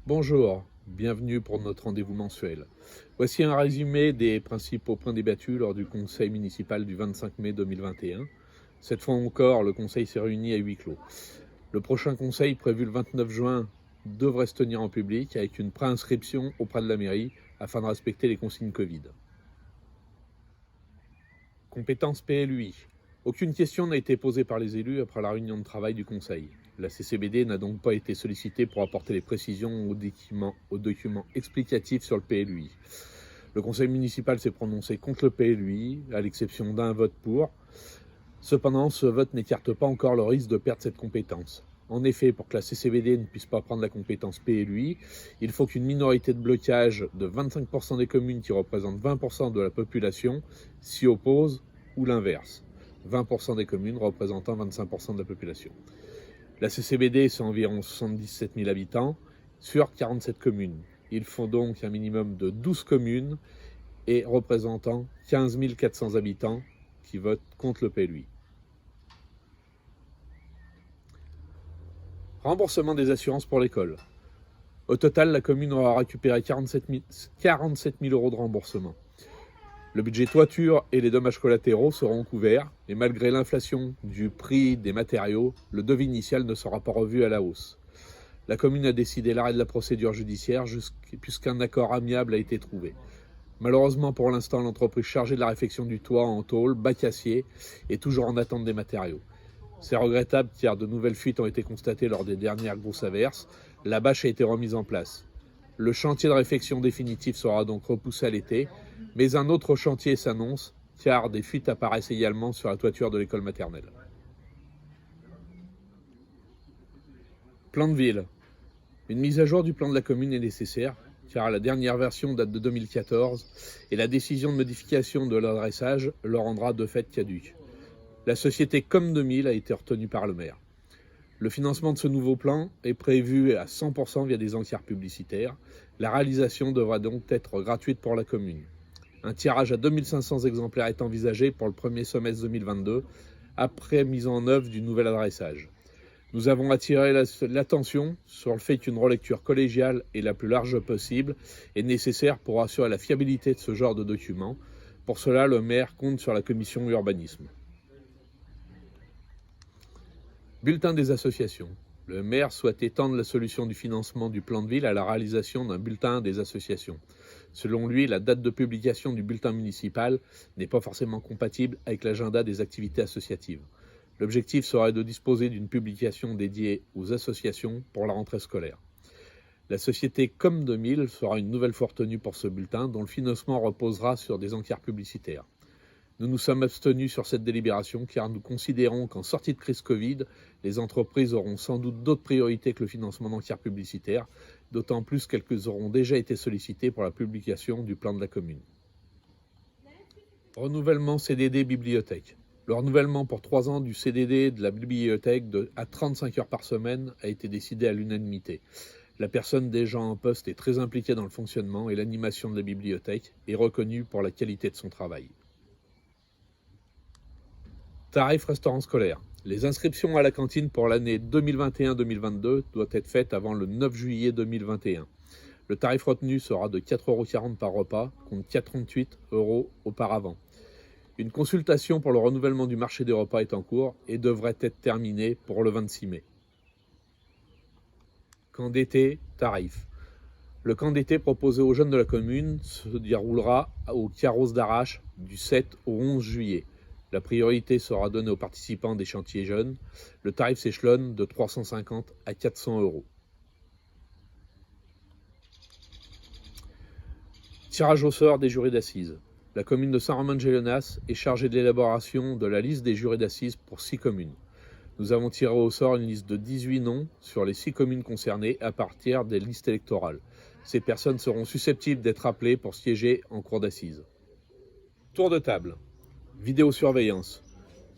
Bonjour, bienvenue pour notre rendez-vous mensuel. Voici un résumé des principaux points débattus lors du conseil municipal du 25 mai 2021. Cette fois encore, le conseil s'est réuni à huis clos. Le prochain conseil, prévu le 29 juin, devrait se tenir en public avec une préinscription auprès de la mairie afin de respecter les consignes Covid. Compétences PLUI. Aucune question n'a été posée par les élus après la réunion de travail du conseil. La CCBD n'a donc pas été sollicitée pour apporter les précisions aux documents explicatifs sur le PLUI. Le conseil municipal s'est prononcé contre le PLUI, à l'exception d'un vote pour. Cependant, ce vote n'écarte pas encore le risque de perdre cette compétence. En effet, pour que la CCBD ne puisse pas prendre la compétence PLUI, il faut qu'une minorité de blocage de 25% des communes qui représentent 20% de la population s'y oppose ou l'inverse. 20% des communes représentant 25% de la population. La CCBD, c'est environ 77 000 habitants sur 47 communes. Il faut donc un minimum de 12 communes et représentant 15 400 habitants qui votent contre le PLUI. Remboursement des assurances pour l'école. Au total, la commune aura récupéré 47 000 euros de remboursement. Le budget toiture et les dommages collatéraux seront couverts, et malgré l'inflation du prix des matériaux, le devis initial ne sera pas revu à la hausse. La commune a décidé l'arrêt de la procédure judiciaire puisqu'un accord amiable a été trouvé. Malheureusement, pour l'instant, l'entreprise chargée de la réfection du toit en tôle, Bacassier, est toujours en attente des matériaux. C'est regrettable car de nouvelles fuites ont été constatées lors des dernières grosses averses. La bâche a été remise en place. Le chantier de réfection définitif sera donc repoussé à l'été, mais un autre chantier s'annonce car des fuites apparaissent également sur la toiture de l'école maternelle. Plan de ville. Une mise à jour du plan de la commune est nécessaire car la dernière version date de 2014 et la décision de modification de l'adressage le rendra de fait caduc. La société Com 2000 a été retenue par le maire. Le financement de ce nouveau plan est prévu à 100% via des encarts publicitaires. La réalisation devra donc être gratuite pour la commune. Un tirage à 2500 exemplaires est envisagé pour le premier semestre 2022, après mise en œuvre du nouvel adressage. Nous avons attiré l'attention sur le fait qu'une relecture collégiale et la plus large possible est nécessaire pour assurer la fiabilité de ce genre de document. Pour cela, le maire compte sur la commission urbanisme. Bulletin des associations. Le maire souhaite étendre la solution du financement du plan de ville à la réalisation d'un bulletin des associations. Selon lui, la date de publication du bulletin municipal n'est pas forcément compatible avec l'agenda des activités associatives. L'objectif serait de disposer d'une publication dédiée aux associations pour la rentrée scolaire. La société Com 2000 sera une nouvelle fois retenue pour ce bulletin dont le financement reposera sur des encarts publicitaires. Nous nous sommes abstenus sur cette délibération car nous considérons qu'en sortie de crise Covid, les entreprises auront sans doute d'autres priorités que le financement d'encarts publicitaires, d'autant plus qu'elles auront déjà été sollicitées pour la publication du plan de la commune. Renouvellement CDD bibliothèque. Le renouvellement pour 3 ans du CDD de la bibliothèque à 35 heures par semaine a été décidé à l'unanimité. La personne déjà en poste est très impliquée dans le fonctionnement et l'animation de la bibliothèque et reconnue pour la qualité de son travail. Tarif restaurant scolaire. Les inscriptions à la cantine pour l'année 2021-2022 doivent être faites avant le 9 juillet 2021. Le tarif retenu sera de 4,40 € par repas, contre 4,38 € auparavant. Une consultation pour le renouvellement du marché des repas est en cours et devrait être terminée pour le 26 mai. Camp d'été, tarif. Le camp d'été proposé aux jeunes de la commune se déroulera au Carrosse d'Arrache du 7 au 11 juillet. La priorité sera donnée aux participants des chantiers jeunes. Le tarif s'échelonne de 350 à 400 €. Tirage au sort des jurés d'assises. La commune de Saint-Romain-de-Gélenas est chargée de l'élaboration de la liste des jurés d'assises pour 6 communes. Nous avons tiré au sort une liste de 18 noms sur les 6 communes concernées à partir des listes électorales. Ces personnes seront susceptibles d'être appelées pour siéger en cour d'assises. Tour de table. Vidéosurveillance.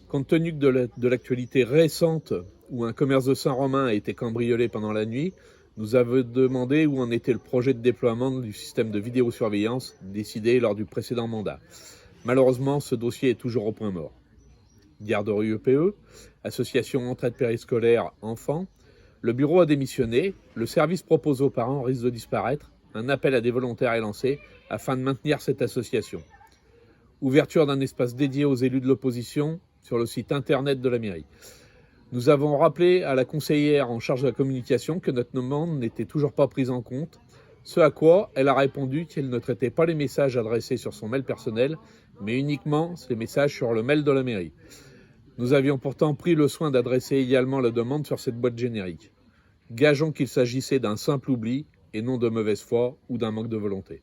Compte tenu de l'actualité récente où un commerce de Saint-Romain a été cambriolé pendant la nuit, nous avons demandé où en était le projet de déploiement du système de vidéosurveillance décidé lors du précédent mandat. Malheureusement, ce dossier est toujours au point mort. Garderie EPE, association entraide périscolaire enfants, Le bureau a démissionné, le service proposé aux parents risque de disparaître, un appel à des volontaires est lancé afin de maintenir cette association. Ouverture d'un espace dédié aux élus de l'opposition sur le site internet de la mairie. Nous avons rappelé à la conseillère en charge de la communication que notre demande n'était toujours pas prise en compte, ce à quoi elle a répondu qu'elle ne traitait pas les messages adressés sur son mail personnel, mais uniquement les messages sur le mail de la mairie. Nous avions pourtant pris le soin d'adresser également la demande sur cette boîte générique. Gageons qu'il s'agissait d'un simple oubli et non de mauvaise foi ou d'un manque de volonté.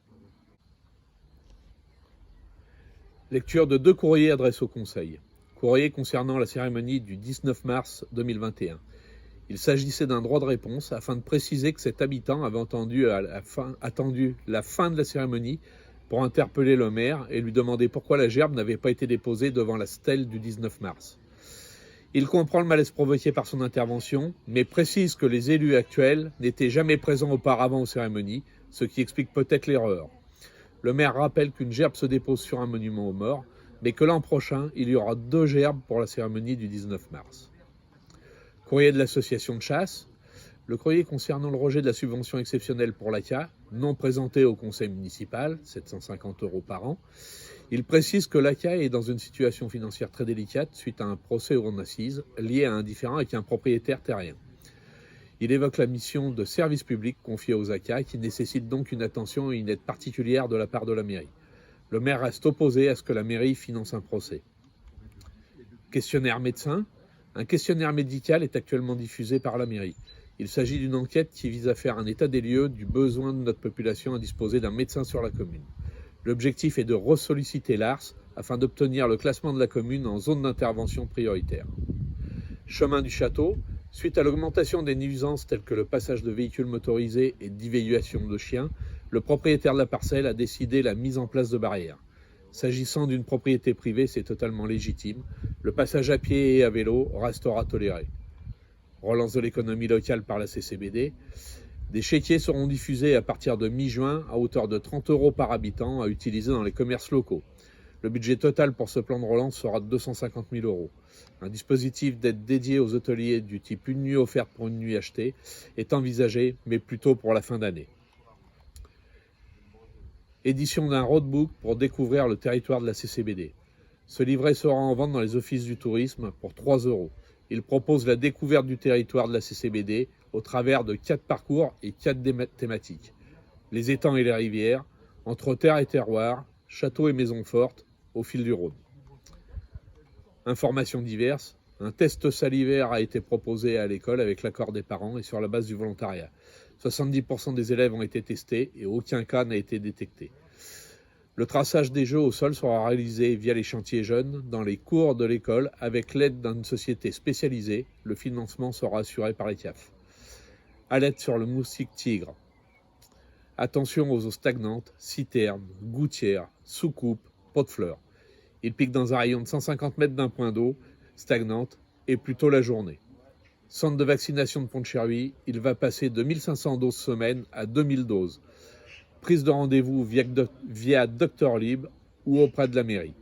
Lecture de 2 courriers adressés au Conseil. Courrier concernant la cérémonie du 19 mars 2021. Il s'agissait d'un droit de réponse afin de préciser que cet habitant avait attendu la fin de la cérémonie pour interpeller le maire et lui demander pourquoi la gerbe n'avait pas été déposée devant la stèle du 19 mars. Il comprend le malaise provoqué par son intervention, mais précise que les élus actuels n'étaient jamais présents auparavant aux cérémonies, ce qui explique peut-être l'erreur. Le maire rappelle qu'une gerbe se dépose sur un monument aux morts, mais que l'an prochain, il y aura 2 gerbes pour la cérémonie du 19 mars. Courrier de l'association de chasse. Le courrier concernant le rejet de la subvention exceptionnelle pour l'ACA, non présenté au conseil municipal, 750 € par an. Il précise que l'ACA est dans une situation financière très délicate suite à un procès en assises lié à un différend avec un propriétaire terrien. Il évoque la mission de service public confiée aux ACA qui nécessite donc une attention et une aide particulière de la part de la mairie. Le maire reste opposé à ce que la mairie finance un procès. Questionnaire médecin. Un questionnaire médical est actuellement diffusé par la mairie. Il s'agit d'une enquête qui vise à faire un état des lieux du besoin de notre population à disposer d'un médecin sur la commune. L'objectif est de ressolliciter l'ARS afin d'obtenir le classement de la commune en zone d'intervention prioritaire. Chemin du Château. Suite à l'augmentation des nuisances telles que le passage de véhicules motorisés et d'évaluation de chiens, le propriétaire de la parcelle a décidé la mise en place de barrières. S'agissant d'une propriété privée, c'est totalement légitime. Le passage à pied et à vélo restera toléré. Relance de l'économie locale par la CCBD. Des chéquiers seront diffusés à partir de mi-juin à hauteur de 30 € par habitant à utiliser dans les commerces locaux. Le budget total pour ce plan de relance sera de 250 000 €. Un dispositif d'aide dédié aux hôteliers du type une nuit offerte pour une nuit achetée est envisagé, mais plutôt pour la fin d'année. Édition d'un roadbook pour découvrir le territoire de la CCBD. Ce livret sera en vente dans les offices du tourisme pour 3 €. Il propose la découverte du territoire de la CCBD au travers de 4 parcours et 4 thématiques. Les étangs et les rivières, entre terre et terroir, châteaux et maisons fortes, au fil du Rhône. Informations diverses. Un test salivaire a été proposé à l'école avec l'accord des parents et sur la base du volontariat. 70% des élèves ont été testés et aucun cas n'a été détecté. Le traçage des jeux au sol sera réalisé via les chantiers jeunes dans les cours de l'école avec l'aide d'une société spécialisée. Le financement sera assuré par les CAF. Alerte sur le moustique tigre. Attention aux eaux stagnantes, citernes, gouttières, soucoupes, pots de fleurs. Il pique dans un rayon de 150 mètres d'un point d'eau stagnante et plutôt la journée. Centre de vaccination de Pont-de-Cherruy, il va passer de 1500 doses semaine à 2000 doses. Prise de rendez-vous via Doctolib ou auprès de la mairie.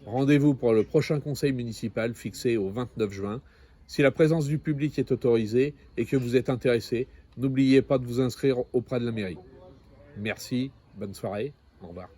Rendez-vous pour le prochain conseil municipal fixé au 29 juin. Si la présence du public est autorisée et que vous êtes intéressé, n'oubliez pas de vous inscrire auprès de la mairie. Merci, bonne soirée, au revoir.